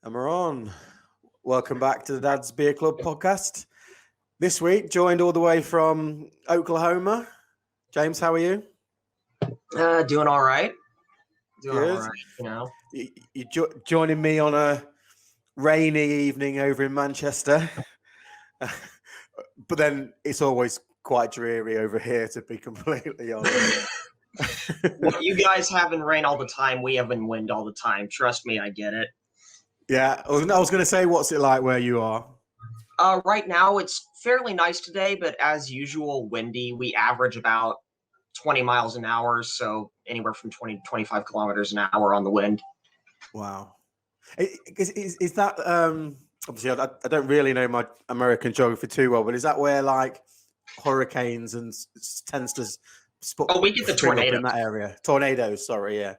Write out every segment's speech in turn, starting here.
And we're on. Welcome back to the Dad's Beer Club podcast. This week, joined all the way from Oklahoma. James, how are you? Doing all right. Good. You're joining me on a rainy evening over in Manchester. But then it's always quite dreary over here, to be completely honest. Well, you guys have in rain all the time. We have in wind all the time. Trust me, I get it. Yeah, I was going to say, what's it like where you are? Right now, it's fairly nice today, but as usual, windy. We average about 20 miles an hour, so anywhere from 20 to 25 kilometers an hour on the wind. Wow. Is that, obviously, I don't really know my American geography too well, but is that where, like, hurricanes and tends to we get the tornadoes in that area? Tornadoes, sorry, yeah.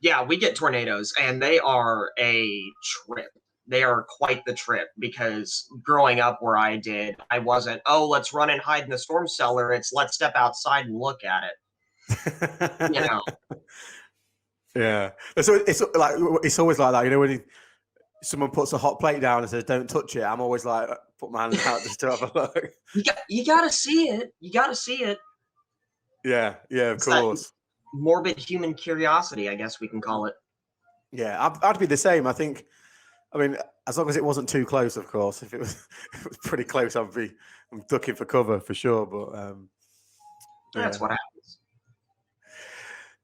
Yeah, we get tornadoes, and they are a trip. They are quite the trip, because growing up where I did, I wasn't, let's run and hide in the storm cellar. It's let's step outside and look at it. You know. Yeah. So it's always like that, when someone puts a hot plate down and says, "Don't touch it," I'm always like, put my hand out just to have a look. You gotta see it. You gotta see it. Yeah, of course. Morbid human curiosity, I guess we can call it. Yeah, I'd be the same. I mean, as long as it wasn't too close, of course. If it was pretty close, I'm ducking for cover for sure. But that's what happens.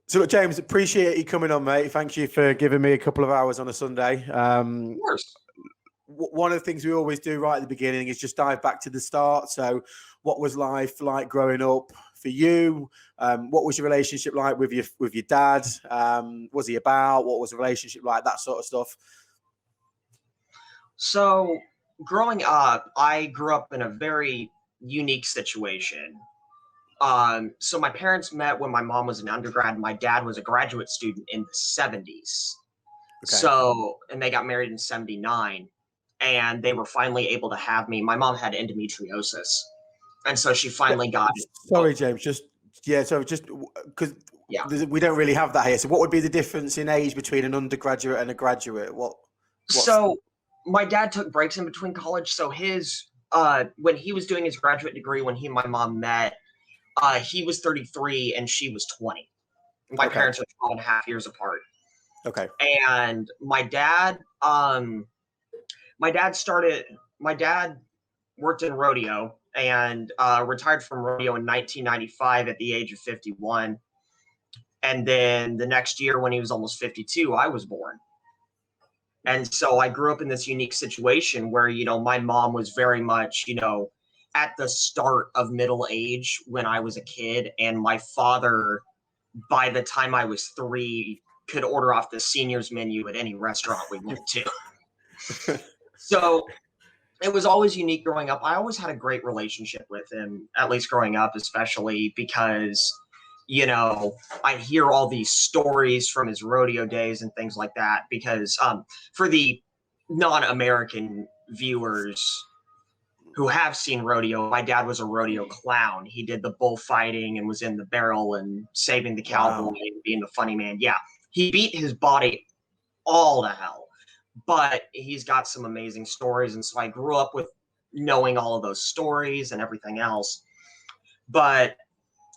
So, look, James, appreciate you coming on, mate. Thank you for giving me a couple of hours on a Sunday. Of course. One of the things we always do right at the beginning is just dive back to the start. So, what was life like growing up for you? What was your relationship like with your dad? Was he about? What was the relationship like? That sort of stuff. So, growing up, I grew up in a very unique situation. So my parents met when my mom was an undergrad and my dad was a graduate student in the 70s. Okay. So, and they got married in 79, and they were finally able to have me. My mom had endometriosis, and so she finally got it. Sorry, James, just because we don't really have that here. So what would be the difference in age between an undergraduate and a graduate? So my dad took breaks in between college. So his, when he was doing his graduate degree, when he and my mom met, he was 33 and she was 20. My parents are 12.5 years apart. Okay. And my dad worked in rodeo and retired from rodeo in 1995 at the age of 51. And then the next year, when he was almost 52, I was born. And so I grew up in this unique situation where, my mom was very much, at the start of middle age when I was a kid, and my father, by the time I was 3, could order off the seniors menu at any restaurant we went to. So it was always unique growing up. I always had a great relationship with him, at least growing up, especially because, I hear all these stories from his rodeo days and things like that, because for the non-American viewers who have seen rodeo, my dad was a rodeo clown. He did the bullfighting and was in the barrel and saving the cowboy and being the funny man. Yeah, he beat his body all to hell, but he's got some amazing stories. And so I grew up with knowing all of those stories and everything else. But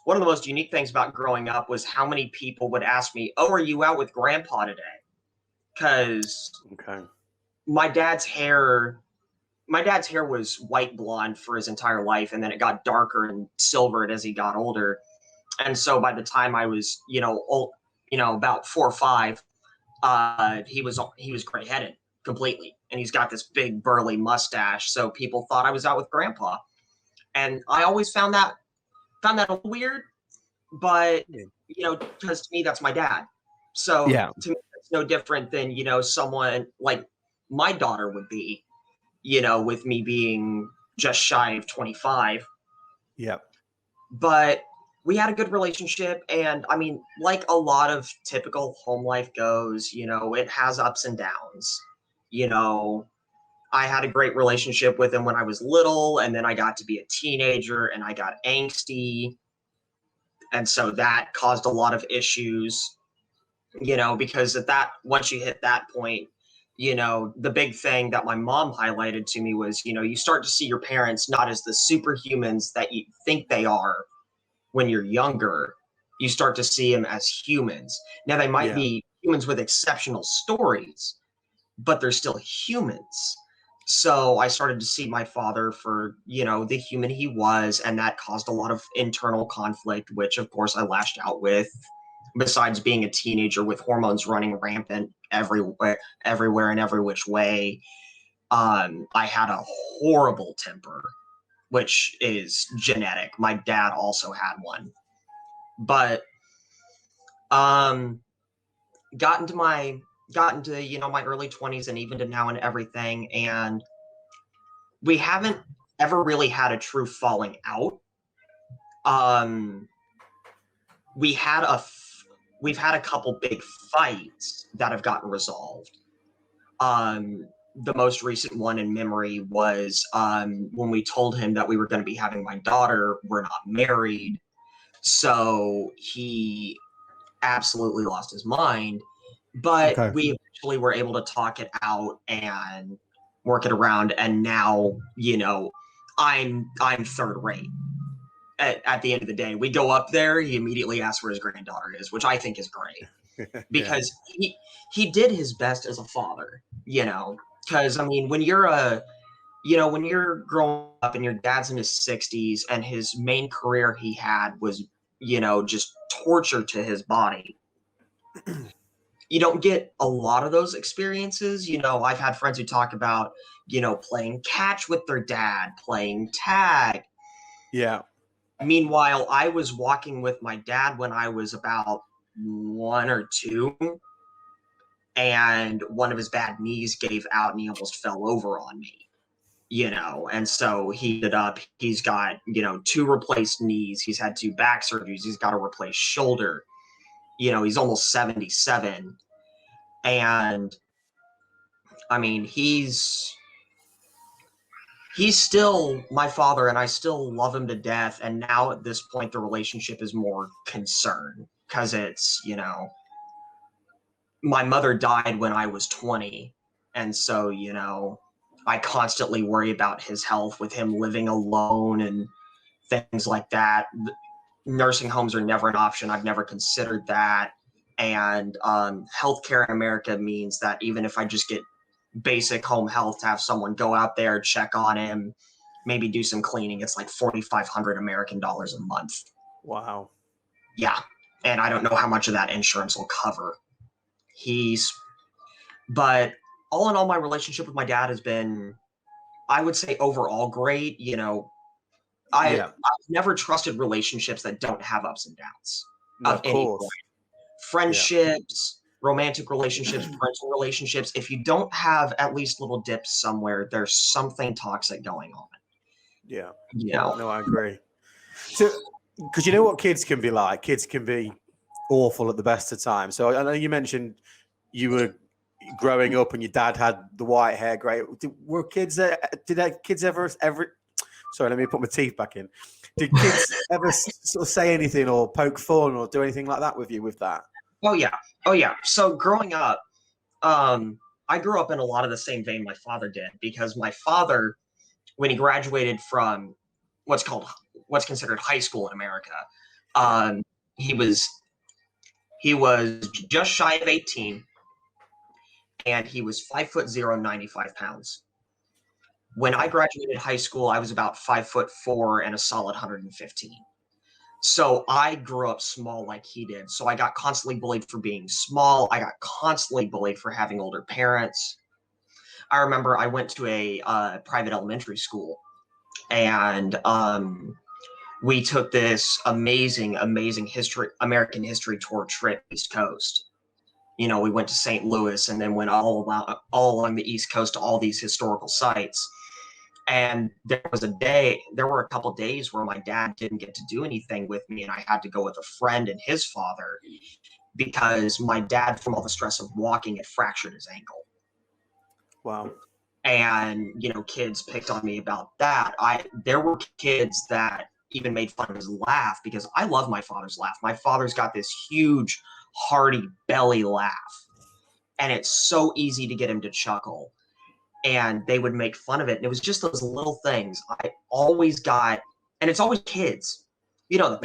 one of the most unique things about growing up was how many people would ask me, "Oh, are you out with Grandpa today?" Because my dad's hair was white blonde for his entire life, and then it got darker and silvered as he got older. And so by the time I was, about 4 or 5, he was gray-headed completely, and he's got this big burly mustache. So people thought I was out with Grandpa, and I always found that a little weird, but because to me that's my dad. So to me it's no different than someone like my daughter would be. With me being just shy of 25. Yep. But we had a good relationship. And I mean, like a lot of typical home life goes, it has ups and downs. I had a great relationship with him when I was little, and then I got to be a teenager and I got angsty. And so that caused a lot of issues, because once you hit that point, the big thing that my mom highlighted to me was, you start to see your parents not as the superhumans that you think they are when you're younger. You start to see them as humans. Now, they might be humans with exceptional stories, but they're still humans. So I started to see my father for, the human he was, and that caused a lot of internal conflict, which of course I lashed out with. Besides being a teenager with hormones running rampant everywhere and every which way, I had a horrible temper, which is genetic. My dad also had one, but got into my early 20s and even to now and everything, and we haven't ever really had a true falling out. We've had a couple big fights that have gotten resolved. The most recent one in memory was when we told him that we were going to be having my daughter. We're not married, so he absolutely lost his mind. But we eventually were able to talk it out and work it around, and now I'm third rate. At the end of the day, we go up there, he immediately asks where his granddaughter is, which I think is great, because he did his best as a father, because I mean, when you're growing up and your dad's in his 60s and his main career he had was just torture to his body, you don't get a lot of those experiences. I've had friends who talk about playing catch with their dad, playing tag. Meanwhile, I was walking with my dad when I was about 1 or 2, and one of his bad knees gave out and he almost fell over on me, and so he's got, 2 replaced knees. He's had 2 back surgeries. He's got a replaced shoulder. He's almost 77. And I mean, he's still my father, and I still love him to death. And now at this point, the relationship is more concern, because it's, my mother died when I was 20. And so, I constantly worry about his health with him living alone and things like that. Nursing homes are never an option. I've never considered that. And healthcare in America means that even if I just get basic home health, to have someone go out there, check on him, maybe do some cleaning, it's like 4,500 American dollars a month. Wow. Yeah. And I don't know how much of that insurance will cover. But all in all, my relationship with my dad has been, I would say, overall great. I've never trusted relationships that don't have ups and downs of any point. Friendships, romantic relationships, parental relationships. If you don't have at least little dips somewhere, there's something toxic going on. Yeah. No, I agree. So, because you know what kids can be like? Kids can be awful at the best of times. So I know you mentioned you were growing up and your dad had the white hair. Great. Did kids ever? Sorry, let me put my teeth back in. Did kids ever sort of say anything or poke fun or do anything like that with you with that? Oh yeah. So growing up, I grew up in a lot of the same vein my father did, because my father, when he graduated from what's considered high school in America, he was just shy of 18, and he was 5'0", 95 pounds. When I graduated high school, I was about 5'4" and a solid 115. So I grew up small like he did. So I got constantly bullied for being small. I got constantly bullied for having older parents. I remember I went to a private elementary school, and we took this amazing American history tour trip East Coast. We went to St. Louis and then went all along the East Coast to all these historical sites. And there were a couple days where my dad didn't get to do anything with me, and I had to go with a friend and his father, because my dad, from all the stress of walking, had fractured his ankle. Wow. And, kids picked on me about that. There were kids that even made fun of his laugh, because I love my father's laugh. My father's got this huge, hearty belly laugh. and it's so easy to get him to chuckle. And they would make fun of it. And it was just those little things. I always got, and it's always kids. Yeah.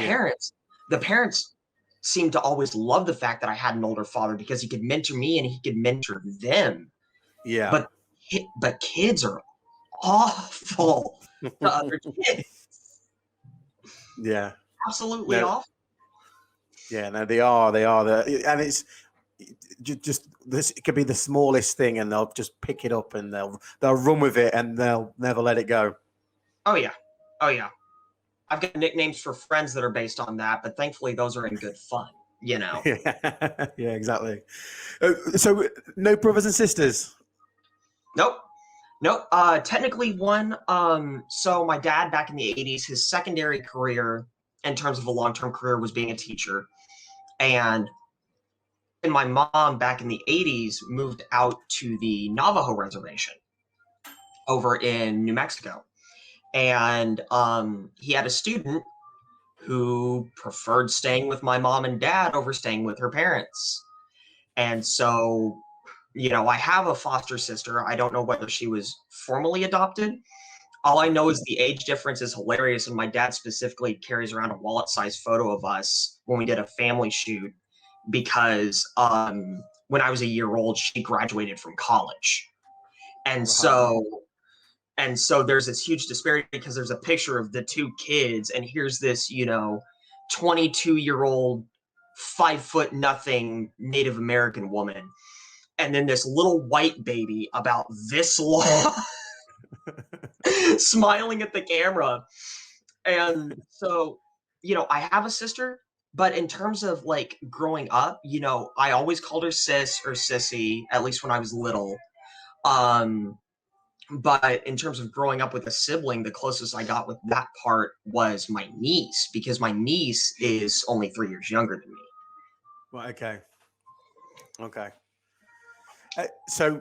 The parents seemed to always love the fact that I had an older father because he could mentor me and he could mentor them. Yeah. But kids are awful to other kids. Yeah. Absolutely No. awful. Yeah. No, they are. They are. And it's just this. It could be the smallest thing, and they'll just pick it up and they'll run with it, and they'll never let it go. Oh yeah. Oh yeah. I've got nicknames for friends that are based on that, but thankfully those are in good fun. Yeah. Yeah. Exactly. So, no brothers and sisters. Nope. Nope. Technically one. So my dad back in the 80s, his secondary career in terms of a long-term career was being a teacher. And my mom back in the 80s moved out to the Navajo reservation over in New Mexico. And he had a student who preferred staying with my mom and dad over staying with her parents. And so, I have a foster sister. I don't know whether she was formally adopted. All I know is the age difference is hilarious, and my dad specifically carries around a wallet-sized photo of us when we did a family shoot because when I was a year old, she graduated from college, and Right. so there's this huge disparity because there's a picture of the two kids, and here's this 22-year-old 5 foot nothing Native American woman, and then this little white baby about this long. Smiling at the camera. And so, I have a sister, but in terms of like growing up, I always called her sis or sissy, at least when I was little. But in terms of growing up with a sibling, the closest I got with that part was my niece, because my niece is only 3 years younger than me. Well, okay. Okay. So,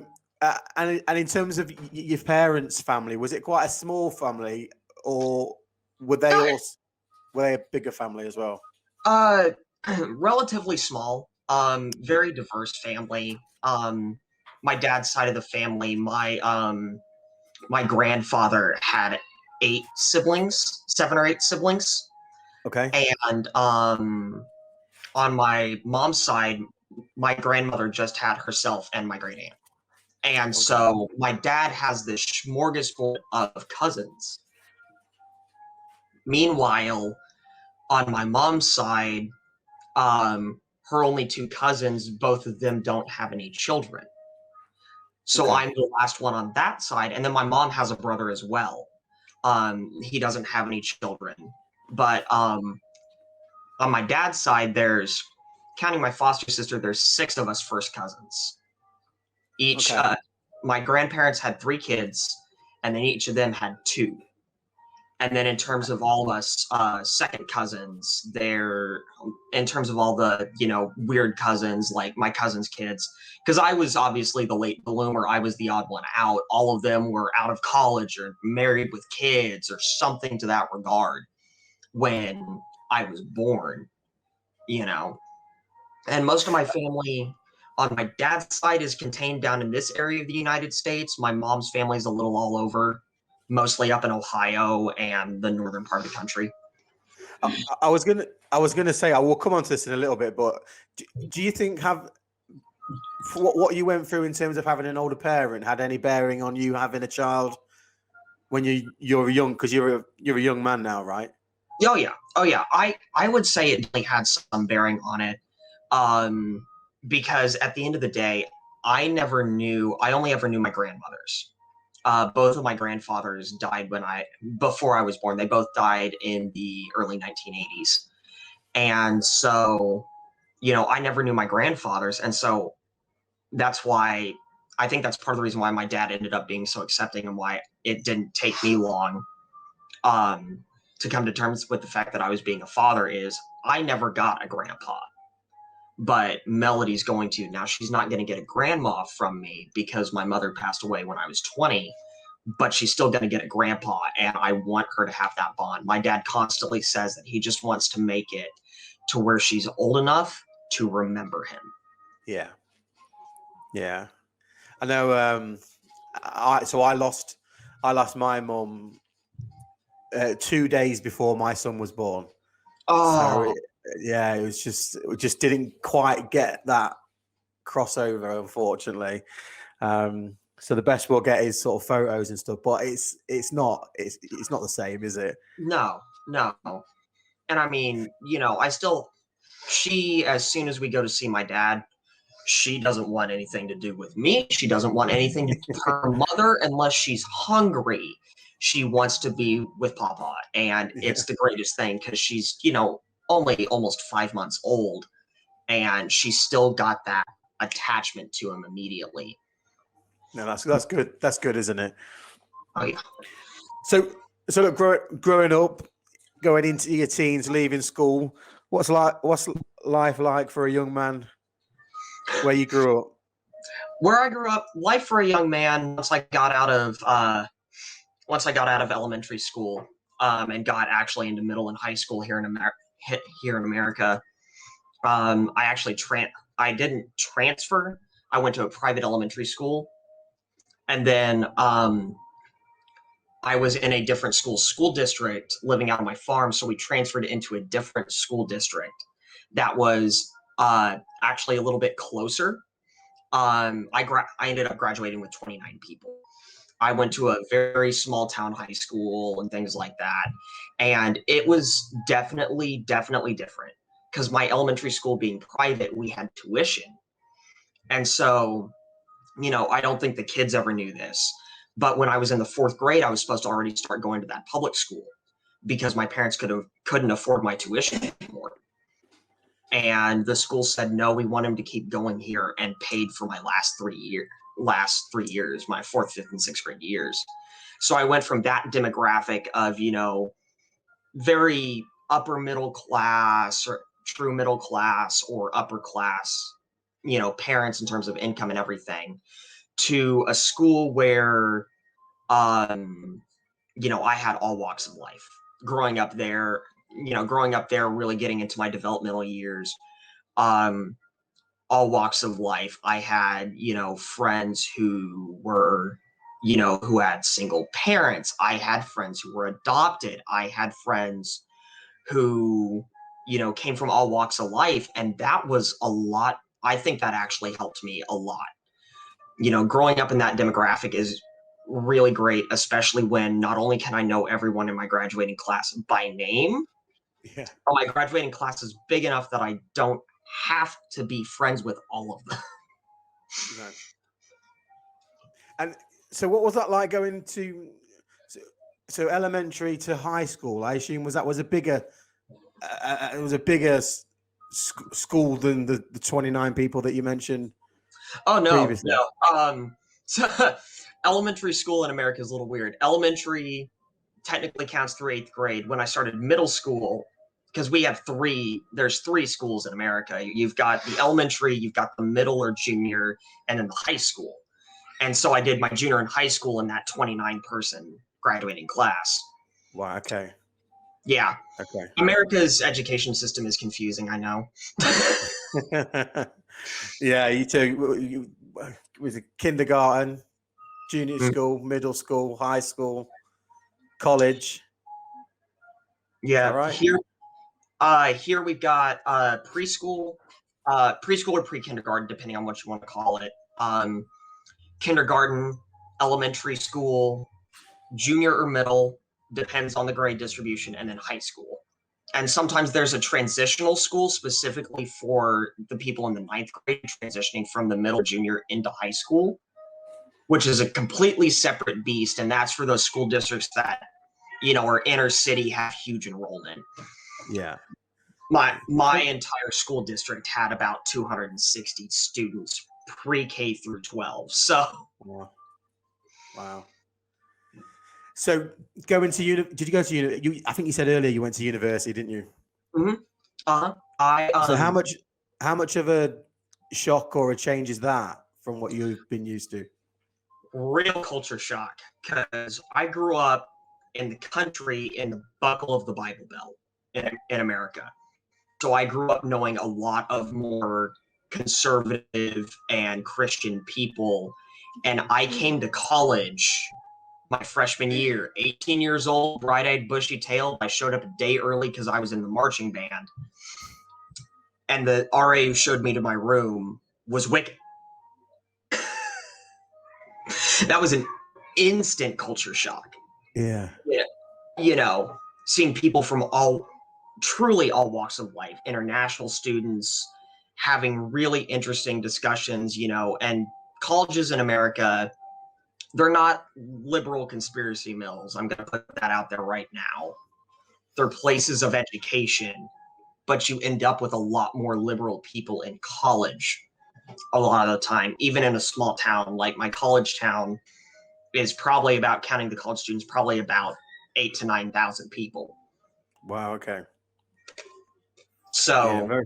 and in terms of your parents' family, was it quite a small family, or were they No, all were they a bigger family as well? relatively small, very diverse family. My dad's side of the family, my grandfather had 7 or 8 siblings, Okay. and on my mom's side, my grandmother just had herself and my great aunt. And Okay. so my dad has this smorgasbord of cousins. Meanwhile, on my mom's side, her only 2 cousins, both of them don't have any children. So Okay. I'm the last one on that side. And then my mom has a brother as well. He doesn't have any children. But on my dad's side, counting my foster sister, there's 6 of us first cousins. Each, Okay. my grandparents had 3 kids, and then each of them had 2. And then in terms of all of us second cousins, in terms of all the weird cousins, like my cousin's kids, because I was obviously the late bloomer, I was the odd one out. All of them were out of college or married with kids or something to that regard when I was born. And most of my family on my dad's side is contained down in this area of the United States. My mom's family is a little all over, mostly up in Ohio and the northern part of the country. I was gonna say I will come on to this in a little bit, but do you think for what you went through in terms of having an older parent had any bearing on you having a child when you're young? Because you're a young man now, right? Oh yeah. I would say it definitely had some bearing on it, because at the end of the day, I only ever knew my grandmothers. Both of my grandfathers died before I was born. They both died in the early 1980s. And so, I never knew my grandfathers. And so that's why I think that's part of the reason why my dad ended up being so accepting and why it didn't take me long to come to terms with the fact that I was being a father is I never got a grandpa. But Melody's going to. Now, she's not going to get a grandma from me because my mother passed away when I was 20, but she's still going to get a grandpa, and I want her to have that bond. My dad constantly says that he just wants to make it to where she's old enough to remember him. Yeah. Yeah, I know. I lost my mum 2 days before my son was born. So Oh, yeah, it just didn't quite get that crossover, unfortunately. So the best we'll get is sort of photos and stuff, but it's not the same, is it? no, no. And I mean, she, as soon as we go to see my dad, she doesn't want anything to do with me. She doesn't want anything to do with her mother unless she's hungry. She wants to be with Papa. And Yeah. it's the greatest thing because she's, only almost 5 months old. And she's still got that attachment to him immediately. No, that's good. That's good, isn't it? Oh, yeah. So look, growing up, going into your teens, leaving school, what's life like for a young man where you grew up? Where I grew up, life for a young man, once I got out of elementary school, and got actually into middle and high school here in America, I didn't transfer. I went to a private elementary school, and then I was in a different school district living out of my farm, so we transferred into a different school district that was actually a little bit closer. I ended up graduating with 29 people. I went to a very small town high school and things like that. And it was definitely different because my elementary school being private, we had tuition. And so, I don't think the kids ever knew this. But when I was in the fourth grade, I was supposed to already start going to that public school because my parents couldn't afford my tuition anymore. And the school said, no, we want him to keep going here, and paid for my last 3 years, my fourth, fifth, and sixth grade years. So I went from that demographic of, very upper middle class or true middle class or upper class, parents in terms of income and everything, to a school where, I had all walks of life growing up there, really getting into my developmental years. Um, all walks of life. I had, friends who were, who had single parents. I had friends who were adopted. I had friends who, came from all walks of life. And that was a lot. I think that actually helped me a lot. Growing up in that demographic is really great, especially when not only can I know everyone in my graduating class by name, Yeah. but my graduating class is big enough that I don't have to be friends with all of them. No. And so, what was that like going to so elementary to high school? I assume was a bigger it was a bigger school than the 29 people that you mentioned Oh no, previously. no. So elementary school in America is a little weird. Elementary technically counts through eighth grade. When I started middle school, because there's three schools in America. You've got the elementary, you've got the middle or junior, and then the high school. And so I did my junior and high school in that 29 person graduating class. Wow. Okay. Yeah. Okay. America's education system is confusing, I know. Yeah. You too. Was it kindergarten, junior school, middle school, high school, college? Is that Yeah. right? Here we've got preschool, preschool or pre-kindergarten, depending on what you want to call it. Kindergarten, elementary school, junior or middle, depends on the grade distribution, and then high school. And sometimes there's a transitional school specifically for the people in the ninth grade transitioning from the middle junior into high school, which is a completely separate beast. And that's for those school districts that, are inner city, have huge enrollment. Yeah. My entire school district had about 260 students pre-K through 12. So Wow. So going to did you go to uni? I think you said earlier you went to university, didn't you? I So how much of a shock or a change is that from what you've been used to? real culture shock because I grew up in the country in the buckle of the Bible Belt in America. So I grew up knowing a lot of more conservative and Christian people. And I came to college my freshman year, 18 years old, bright-eyed, bushy-tailed. I showed up a day early because I was in the marching band. And the RA who showed me to my room was Wicked. That was an instant culture shock. Yeah. You know, seeing people from truly all walks of life, international students, having really interesting discussions, you know, and colleges in America, they're not liberal conspiracy mills. I'm going to put that out there right now. They're places of education, but you end up with a lot more liberal people in college a lot of the time, even in a small town. Like my college town is probably about, counting the college students, probably about 8,000 to 9,000 people. Wow. Okay. So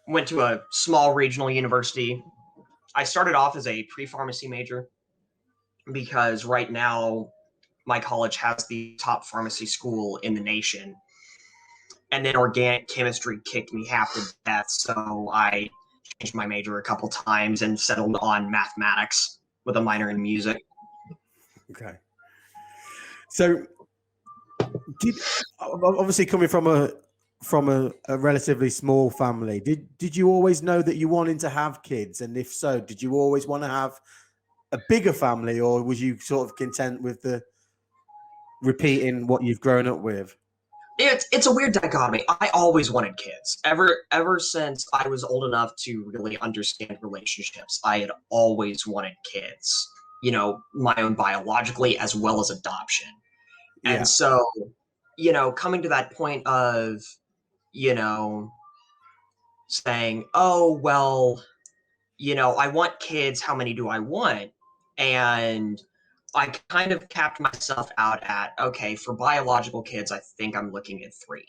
went to a small regional university. I started off as a pre-pharmacy major because right now my college has the top pharmacy school in the nation. And then organic chemistry kicked me half to death, so I changed my major a couple times and settled on mathematics with a minor in music. Okay. So, obviously coming from a relatively small family, did you always know that you wanted to have kids? And if so, did you always want to have a bigger family, or was you sort of content with the repeating what you've grown up with? It's a weird dichotomy. I always wanted kids. Ever since I was old enough to really understand relationships, I had always wanted kids. You know, my own biologically as well as adoption. Yeah. And so, you know, coming to that point of, you know, saying, oh, well, you know, I want kids. How many do I want? And I kind of capped myself out at, okay, for biological kids, I think I'm looking at 3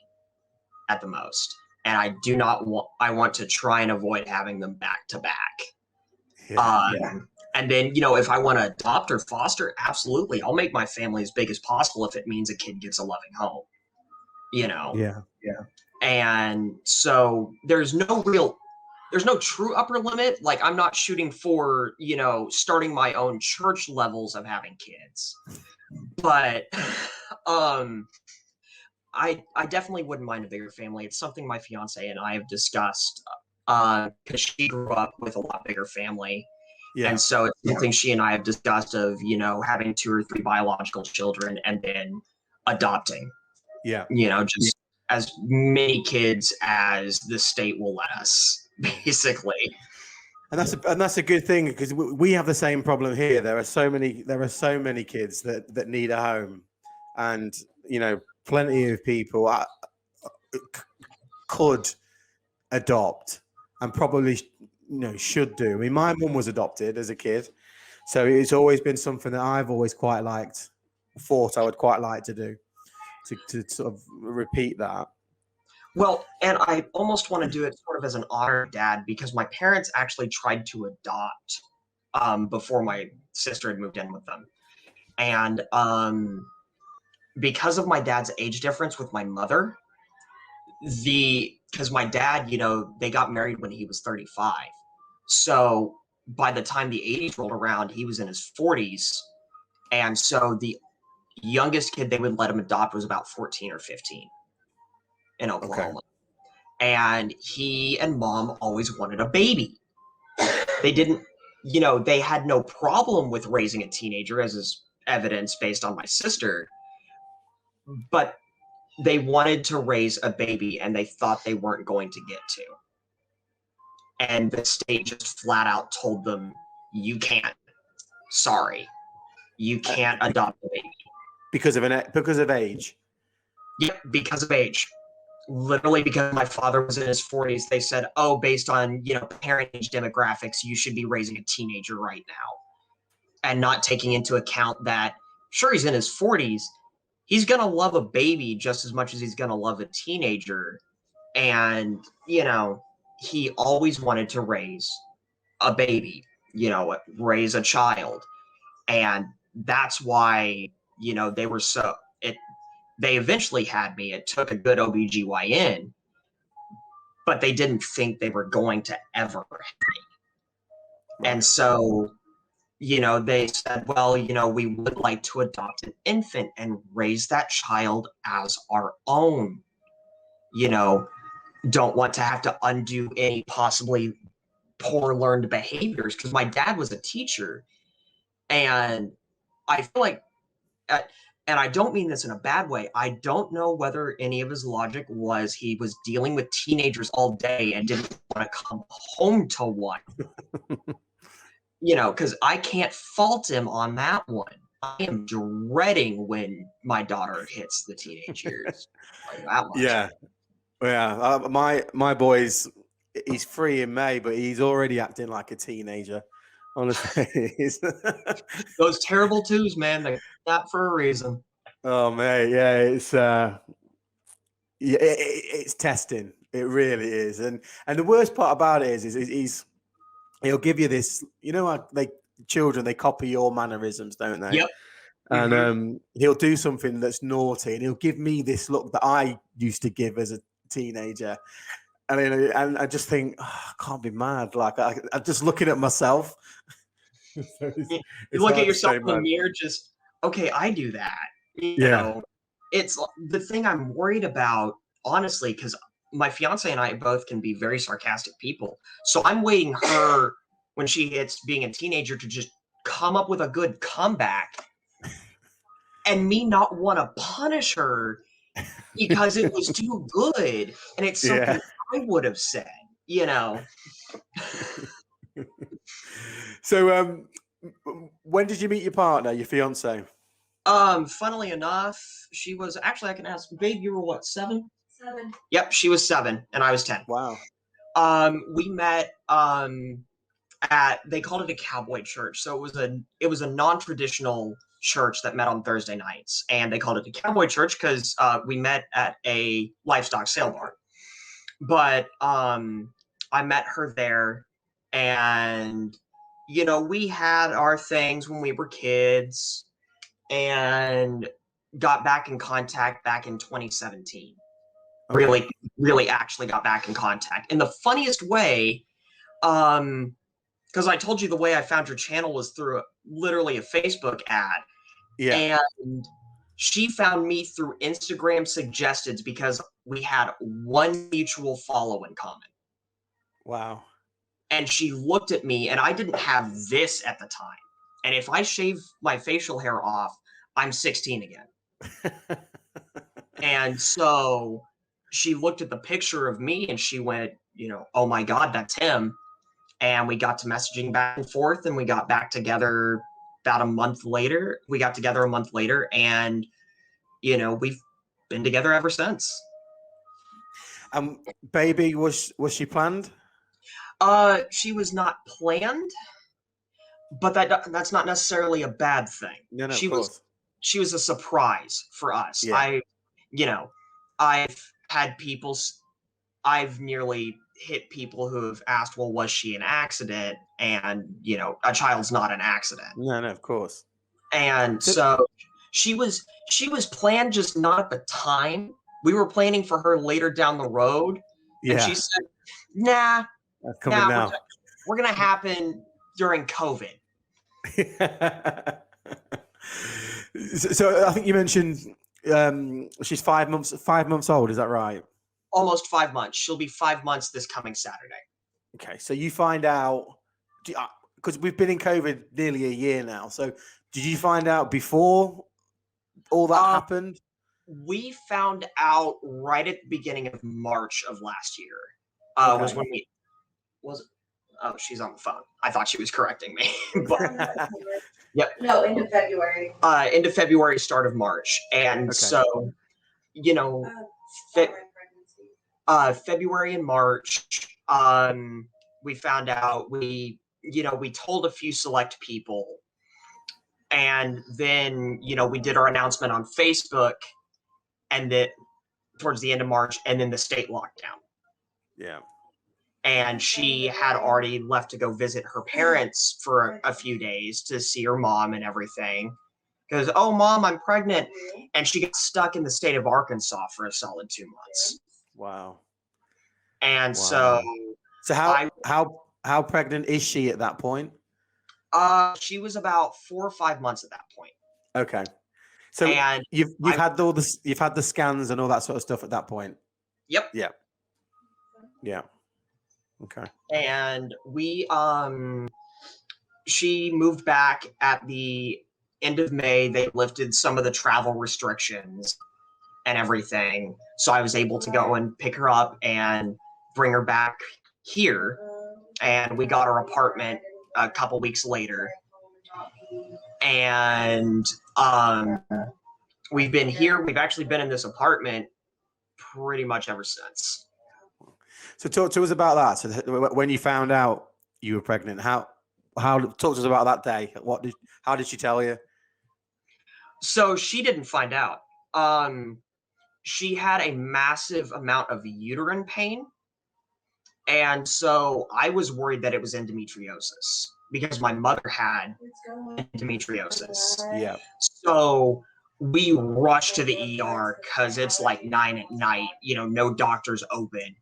at the most. And I do not want, I want to try and avoid having them back to back. Yeah. And then, you know, if I want to adopt or foster, absolutely. I'll make my family as big as possible if it means a kid gets a loving home, you know? Yeah. And so there's no true upper limit. Like, I'm not shooting for, you know, starting my own church levels of having kids. But I definitely wouldn't mind a bigger family. It's something my fiance and I have discussed because she grew up with a lot bigger family. Yeah. And so it's something she and I have discussed of, you know, having 2 or 3 biological children and then adopting. Yeah. You know, just as many kids as the state will let us, basically. And that's a good thing, because we have the same problem here. There are so many kids that need a home, and you know, plenty of people could adopt and probably should do. I mean, my mum was adopted as a kid, so it's always been something that I've always quite liked, thought I would quite like to do, to sort of repeat that. Well, and I almost want to do it sort of as an honor dad, because my parents actually tried to adopt before my sister had moved in with them. And because of my dad's age difference with my mother, because my dad, you know, they got married when he was 35. So by the time the 80s rolled around, he was in his 40s. And so the youngest kid they would let him adopt was about 14 or 15 in Oklahoma. Okay. And he and mom always wanted a baby. They didn't, you know, they had no problem with raising a teenager, as is evidence based on my sister, but they wanted to raise a baby and they thought they weren't going to get to. And the state just flat out told them, you can't. Sorry. You can't adopt a baby. Because of age? Yep, because of age. Literally, because my father was in his 40s, they said, oh, based on, you know, parentage demographics, you should be raising a teenager right now. And not taking into account that, sure, he's in his 40s, he's going to love a baby just as much as he's going to love a teenager. And, you know, he always wanted to raise a baby, you know, raise a child. And that's why, you know, they were they eventually had me. It took a good OBGYN, but they didn't think they were going to ever have me. Right. And so, they said, well, we would like to adopt an infant and raise that child as our own. Don't want to have to undo any possibly poor learned behaviors, because my dad was a teacher, and I feel like, and I don't mean this in a bad way, I don't know whether any of his logic was he was dealing with teenagers all day and didn't want to come home to one. Because I can't fault him on that one. I am dreading when my daughter hits the teenage years. Like that much. Yeah. My boy's, he's 3 in May, but he's already acting like a teenager. Honestly, those terrible twos, man. They're not for a reason. Oh man, yeah, it's testing. It really is, and the worst part about it is he'll give you this. Like children, they copy your mannerisms, don't they? Yep. And he'll do something that's naughty, and he'll give me this look that I used to give as a teenager. And I just think, I can't be mad. Like I'm just looking at myself. So you look at yourself in the mirror, just, okay, I do that. It's the thing I'm worried about, honestly, because my fiance and I both can be very sarcastic people. So I'm waiting her, when she hits being a teenager, to just come up with a good comeback, and me not want to punish her because it was too good, and it's something I would have said, So, when did you meet your partner, your fiance? Funnily enough, she was actually, I can ask, babe, you were what, 7? 7. Yep, she was 7 and I was 10. Wow. We met at, they called it a cowboy church. So it was a non-traditional church that met on Thursday nights, and they called it a cowboy church because we met at a livestock sale barn. But I met her there, and we had our things when we were kids, and got back in contact back in 2017. Okay. Really actually got back in contact in the funniest way, because I told you the way I found your channel was through literally a Facebook ad. Yeah. And she found me through Instagram suggestions because we had one mutual follow in common. Wow. And she looked at me, and I didn't have this at the time. And if I shave my facial hair off, I'm 16 again. And so she looked at the picture of me and she went, oh my God, that's him. And we got to messaging back and forth, and we got back together about a month later. We got together a month later, and, we've been together ever since. Baby, was she planned? She was not planned, but that's not necessarily a bad thing. No, she of course. She was a surprise for us. Yeah. I've had people, I've nearly hit people who have asked, well, was she an accident? And, a child's not an accident. No, of course. And so she was planned, just not at the time. We were planning for her later down the road. Yeah. And she said, nah, now. We're going to happen during COVID. So I think you mentioned she's 5 months old. Is that right? Almost 5 months. She'll be 5 months this coming Saturday. Okay. So you find out, because we've been in COVID nearly a year now. So did you find out before all that happened? We found out right at the beginning of March of last year. Okay. Was when we was. Oh, she's on the phone. I thought she was correcting me. But, yep. No, into February. Into February, start of March, and okay. So, February and March, we found out. We told a few select people, and then we did our announcement on Facebook, and that towards the end of March, and then the state lockdown. Yeah. And she had already left to go visit her parents for a few days to see her mom and everything. Because, oh, Mom, I'm pregnant. And she got stuck in the state of Arkansas for a solid 2 months. Wow. And Wow. So I how pregnant is she at that point? she was about 4 or 5 months at that point. Okay. So And you've had you've had the scans and all that sort of stuff at that point. Yep. Yeah. Yeah. Okay. And she moved back at the end of May. They lifted some of the travel restrictions and everything. So I was able to go and pick her up and bring her back here. And we got her apartment a couple weeks later. And we've been here. We've actually been in this apartment pretty much ever since. So talk to us about that. So when you found out you were pregnant, how talk to us about that day. How did she tell you? So she didn't find out. She had a massive amount of uterine pain. And so I was worried that it was endometriosis because my mother had endometriosis. Yeah. So we rushed to the ER because it's like 9 at night, no doctors open.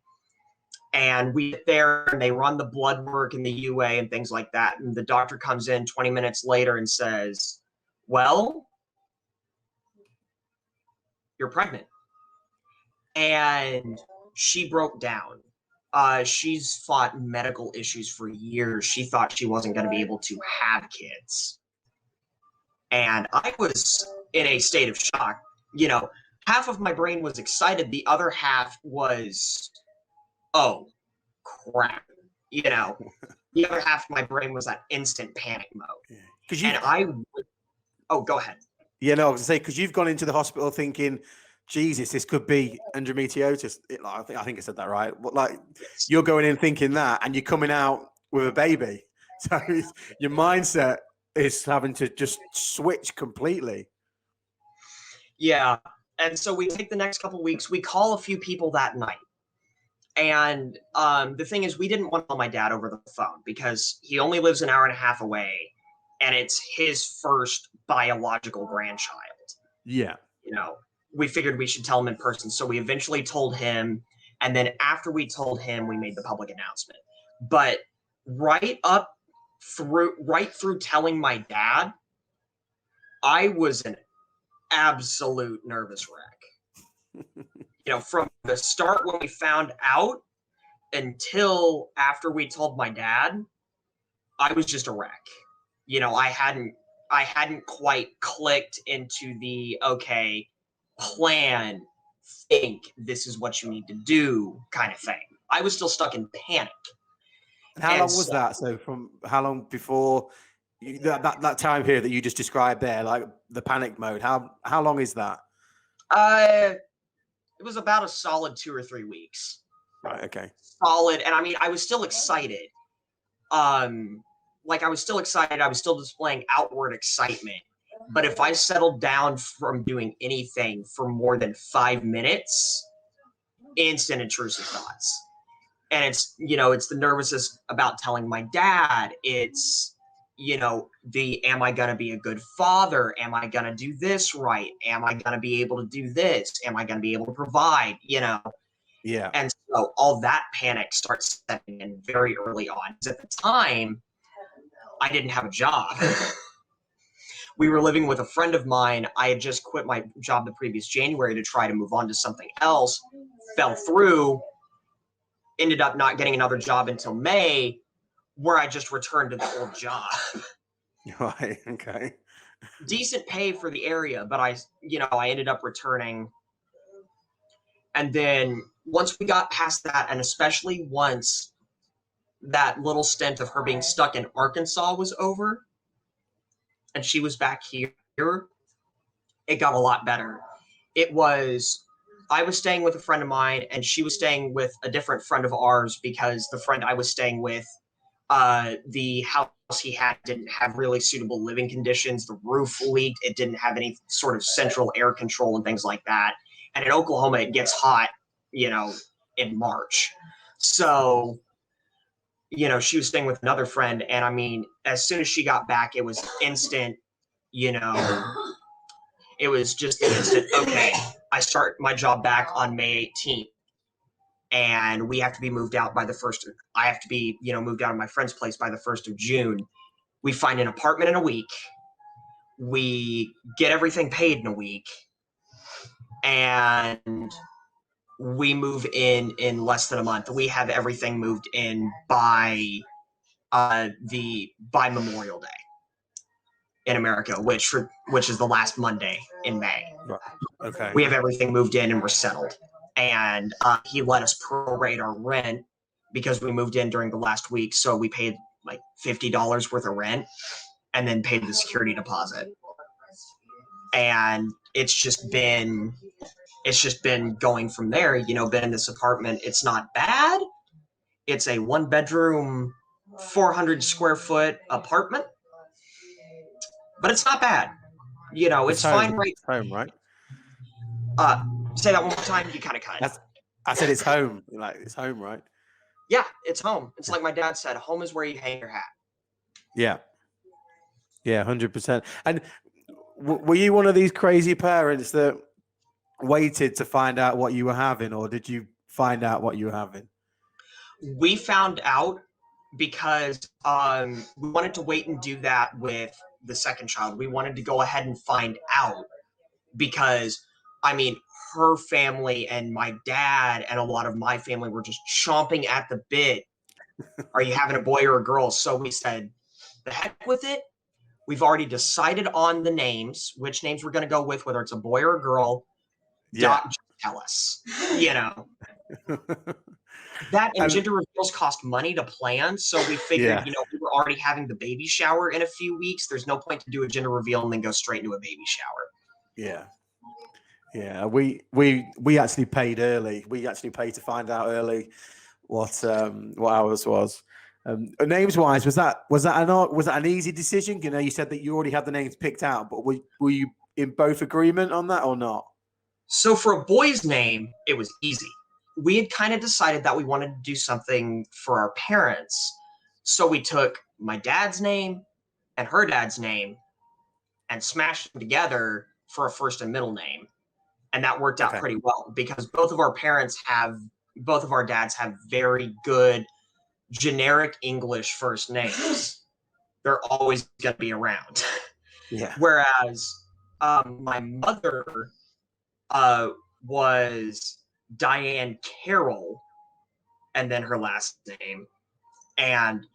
And we get there and they run the blood work and the UA and things like that. And the doctor comes in 20 minutes later and says, well, you're pregnant. And she broke down. She's fought medical issues for years. She thought she wasn't going to be able to have kids. And I was in a state of shock. Half of my brain was excited. The other half was, oh, crap. The other half of my brain was that instant panic mode. Oh, go ahead. Yeah, no, I was going to say, because you've gone into the hospital thinking, Jesus, this could be endometriosis. I think I said that right. But you're going in thinking that, and you're coming out with a baby. So your mindset is having to just switch completely. Yeah. And so we take the next couple of weeks. We call a few people that night. And the thing is, we didn't want to call my dad over the phone because he only lives an hour and a half away. And it's his first biological grandchild. Yeah. We figured we should tell him in person. So we eventually told him. And then after we told him, we made the public announcement. But right through telling my dad, I was an absolute nervous wreck. From the start when we found out until after we told my dad, I was just a wreck. I hadn't quite clicked into the, okay, plan, think, this is what you need to do kind of thing. I was still stuck in panic. And how long was that? So from how long before that time period that you just described there, like the panic mode, how long is that? It was about a solid 2 or 3 weeks. Right. Okay. Solid. And I mean, I was still excited. I was still excited. I was still displaying outward excitement. But if I settled down from doing anything for more than 5 minutes, instant intrusive thoughts. And it's the nervousness about telling my dad. It's, am I going to be a good father? Am I going to do this right? Am I going to be able to do this? Am I going to be able to provide, Yeah. And so all that panic starts setting in very early on. Because at the time, I didn't have a job. We were living with a friend of mine. I had just quit my job the previous January to try to move on to something else, fell through, ended up not getting another job until May, where I just returned to the old job. Right. Okay. Decent pay for the area, but I ended up returning. And then once we got past that, and especially once that little stint of her being stuck in Arkansas was over, and she was back here, it got a lot better. I was staying with a friend of mine, and she was staying with a different friend of ours because the friend I was staying with, the house he had didn't have really suitable living conditions. The roof leaked. It didn't have any sort of central air control and things like that. And in Oklahoma, it gets hot, in March. So, she was staying with another friend. And I mean, as soon as she got back, it was instant, it was just instant. Okay, I start my job back on May 18th. and we have to be moved out by the first. I have to be, moved out of my friend's place by the 1st of June. We find an apartment in a week. We get everything paid in a week, and we move in less than a month. We have everything moved in by Memorial Day in America, which is the last Monday in May. Right. Okay. We have everything moved in and we're settled. And he let us prorate our rent because we moved in during the last week. So we paid like $50 worth of rent and then paid the security deposit. And it's just been going from there. Been in this apartment. It's not bad. It's a 1-bedroom, 400 square foot apartment, but it's not bad. It's fine. Right. It's home, right? Say that one more time. You kind of cut. I said it's home. Like, it's home, right? Yeah, it's home. It's like my dad said, home is where you hang your hat. Yeah. Yeah, 100%. And were you one of these crazy parents that waited to find out what you were having, or did you find out what you were having? We found out because we wanted to wait and do that with the second child. We wanted to go ahead and find out because, her family and my dad and a lot of my family were just chomping at the bit. Are you having a boy or a girl? So we said, the heck with it. We've already decided on the names, which names we're going to go with, whether it's a boy or a girl. Yeah. Just tell us, That and gender reveals cost money to plan. So we figured, we were already having the baby shower in a few weeks. There's no point to do a gender reveal and then go straight into a baby shower. Yeah. Yeah. We actually paid early. We actually paid to find out early what ours was. Names wise, was that an easy decision? You said that you already had the names picked out, but were you in both agreement on that or not? So for a boy's name, it was easy. We had kind of decided that we wanted to do something for our parents. So we took my dad's name and her dad's name and smashed them together for a first and middle name. And that worked out pretty well because both of our dads have very good generic English first names. They're always going to be around. Yeah. Whereas my mother was Diane Carroll, and then her last name. And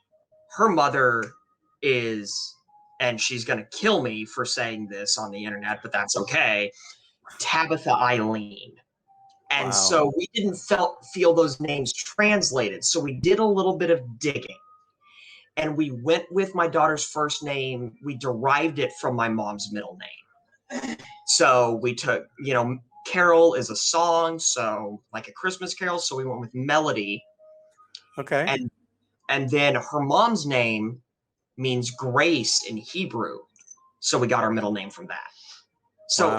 her mother is, and she's going to kill me for saying this on the internet, but that's okay, Tabitha Eileen. And so we didn't feel those names translated. So we did a little bit of digging. And we went with my daughter's first name. We derived it from my mom's middle name. So we took, Carol is a song, so like a Christmas carol. So we went with Melody. Okay. And then her mom's name means grace in Hebrew. So we got our middle name from that. So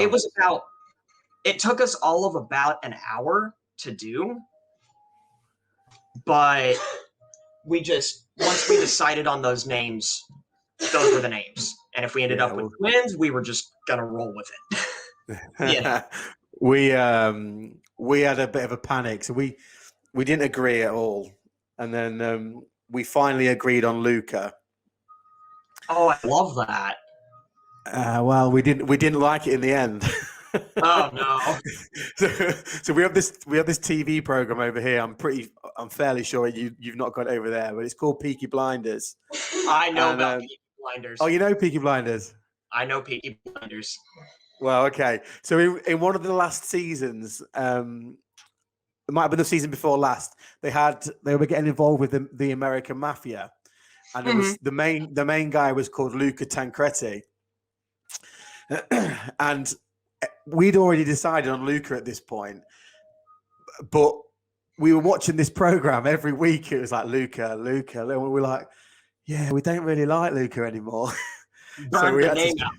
it took us all of about an hour to do. But once we decided on those names, those were the names. And if we ended up with twins, we were just going to roll with it. We had a bit of a panic, so we didn't agree at all, and then we finally agreed on Luca. Oh, I love that. Well, we didn't like it in the end. Oh no! So we have this TV program over here. I'm fairly sure you've not got it over there, but it's called Peaky Blinders. I know about Peaky Blinders. Oh, you know Peaky Blinders? I know Peaky Blinders. Well, okay. So in one of the last seasons, it might have been the season before last, they were getting involved with the American Mafia, and it was the main guy was called Luca Tancredi, and we'd already decided on Luca at this point, but we were watching this program every week. It was like Luca, and we were like, yeah, we don't really like Luca anymore. Burn the name out.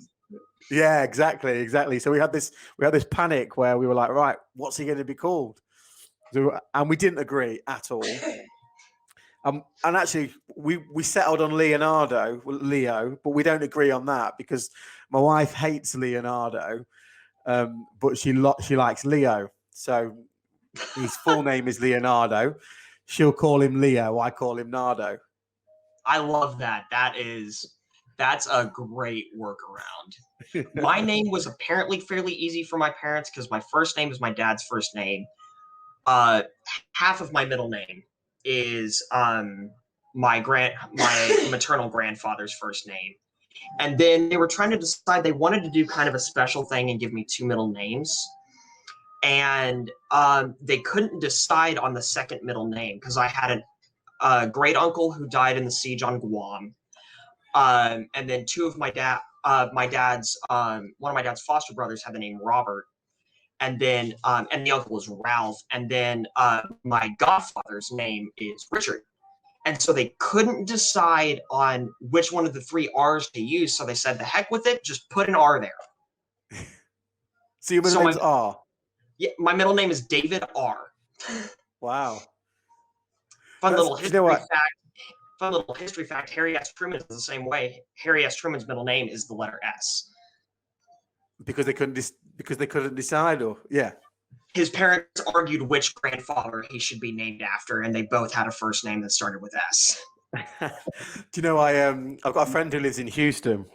Yeah, exactly. So we had this panic where we were like, right, what's he going to be called? And we didn't agree at all. And actually, we settled on Leo, but we don't agree on that because my wife hates Leonardo, but she likes Leo. So His full name is Leonardo. She'll call him Leo. I call him Nardo. I love that. That's a great workaround. My name was apparently fairly easy for my parents because my first name is my dad's first name. Half of my middle name is my maternal grandfather's first name. And then they were trying to decide, they wanted to do kind of a special thing and give me two middle names. And they couldn't decide on the second middle name because I had a great uncle who died in the siege on Guam. And then two of one of my dad's foster brothers had the name Robert. And then, and the uncle was Ralph. And then my godfather's name is Richard. And so they couldn't decide on which one of the three R's to use. So they said, the heck with it, just put an R there. So your middle name's R? Yeah, my middle name is David R. Wow. Fun little history fact. Harry S. Truman is the same way. Harry S. Truman's middle name is the letter S. Because they couldn't decide, or yeah. His parents argued which grandfather he should be named after, and they both had a first name that started with S. Do you know, I've got a friend who lives in Houston,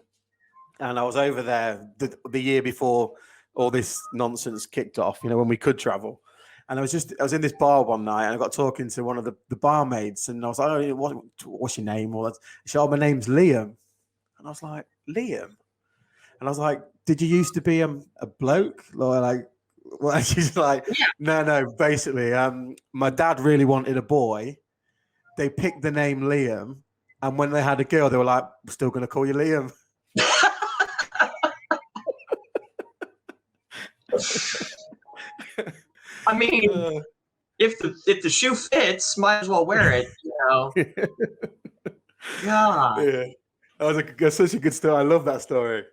and I was over there the year before all this nonsense kicked off, you know, when we could travel. And I was in this bar one night, and I got talking to one of the barmaids, and I was like, oh, what's your name? She said, oh, my name's Liam. And I was like, Liam? And I was like, did you used to be a bloke? Like, well, she's like, no, basically, my dad really wanted a boy. They picked the name Liam, and when they had a girl, they were like, we're still going to call you Liam. I mean, if the shoe fits, might as well wear it, you know. God. Yeah. That was such a good story. I love that story.